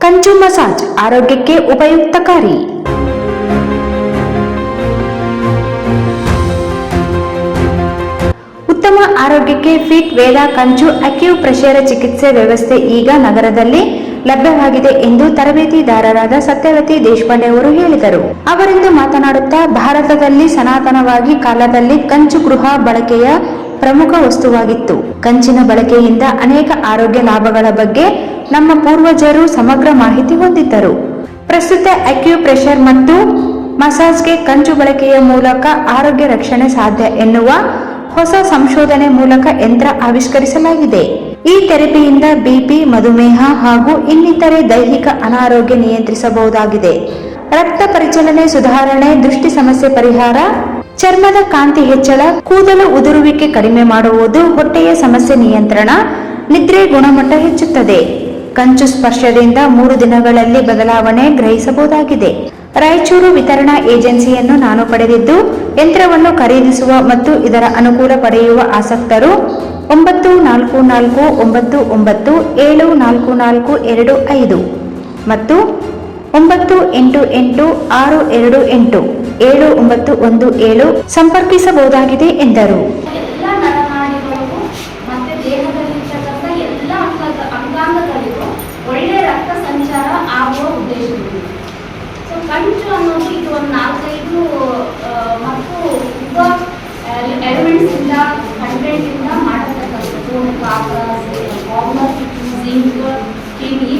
ಕಂಚು ಮಸಾಜ್ ಆರೋಗ್ಯಕ್ಕೆ ಉಪಯುಕ್ತಕಾರಿ. ಉತ್ತಮ ಆರೋಗ್ಯಕ್ಕೆ ಫಿಟ್ ವೇದ ಕಂಚು ಅಕ್ಯುಪ್ರೆಷರ್ ಚಿಕಿತ್ಸೆ ವ್ಯವಸ್ಥೆ ಈಗ ನಗರದಲ್ಲಿ ಲಭ್ಯವಾಗಿದೆ ಎಂದು ತರಬೇತಿದಾರರಾದ ಸತ್ಯವತಿ ದೇಶಪಾಂಡೆ ಅವರು ಹೇಳಿದರು. ಅವರಿಂದು ಮಾತನಾಡುತ್ತಾ, ಭಾರತದಲ್ಲಿ ಸನಾತನವಾಗಿ ಕಾಲದಲ್ಲಿ ಕಂಚು ಗೃಹ ಬಳಕೆಯ ಪ್ರಮುಖ ವಸ್ತುವಾಗಿತ್ತು. ಕಂಚಿನ ಬಳಕೆಯಿಂದ ಅನೇಕ ಆರೋಗ್ಯ ಲಾಭಗಳ ಬಗ್ಗೆ ನಮ್ಮ ಪೂರ್ವಜರು ಸಮಗ್ರ ಮಾಹಿತಿ ಹೊಂದಿದ್ದರು. ಪ್ರಸ್ತುತ ಅಕ್ಯುಪ್ರೆಷರ್ ಮತ್ತು ಮಸಾಜ್ಗೆ ಕಂಚು ಬಳಕೆಯ ಮೂಲಕ ಆರೋಗ್ಯ ರಕ್ಷಣೆ ಸಾಧ್ಯ ಎನ್ನುವ ಹೊಸ ಸಂಶೋಧನೆ ಮೂಲಕ ಯಂತ್ರ ಆವಿಷ್ಕರಿಸಲಾಗಿದೆ. ಈ ಥೆರಪಿಯಿಂದ ಬಿಪಿ, ಮಧುಮೇಹ ಹಾಗೂ ಇನ್ನಿತರೆ ದೈಹಿಕ ಅನಾರೋಗ್ಯ ನಿಯಂತ್ರಿಸಬಹುದಾಗಿದೆ. ರಕ್ತ ಪರಿಚಲನೆ ಸುಧಾರಣೆ, ದೃಷ್ಟಿ ಸಮಸ್ಯೆ ಪರಿಹಾರ, ಚರ್ಮದ ಕಾಂತಿ ಹೆಚ್ಚಳ, ಕೂದಲು ಉದುರುವಿಕೆ ಕಡಿಮೆ ಮಾಡುವುದು, ಹೊಟ್ಟೆಯ ಸಮಸ್ಯೆ ನಿಯಂತ್ರಣ, ನಿದ್ರೆ ಗುಣಮಟ್ಟ ಹೆಚ್ಚುತ್ತದೆ. ಕಂಚು ಸ್ಪರ್ಶದಿಂದ 3 ದಿನಗಳಲ್ಲಿ ಬದಲಾವಣೆ ಗ್ರಹಿಸಬಹುದಾಗಿದೆ. ರಾಯಚೂರು ವಿತರಣಾ ಏಜೆನ್ಸಿಯನ್ನು ನಾನು ಪಡೆದಿದ್ದು, ಯಂತ್ರವನ್ನು ಖರೀದಿಸುವ ಮತ್ತು ಇದರ ಅನುಕೂಲ ಪಡೆಯುವ ಆಸಕ್ತರು 9449974425 ಮತ್ತು 9886287917 ಸಂಪರ್ಕಿಸಬಹುದಾಗಿದೆ ಎಂದರು. ಒಳ್ಳೆ ರಕ್ತ ಸಂಚಾರ ಆಗುವ ಉದ್ದೇಶವಿದೆ. ಸೊ ಕಂಚು ಅನ್ನೋದು ಇದು ಒಂದು 4-5 ಮತ್ತು ಎಲಿಮೆಂಟ್ಸ್ ಇಂದ ಕಂಟೆಂಟ್ ಇಂದ ಮಾಡತಕ್ಕಂಥದ್ದು. Copper, zinc, tin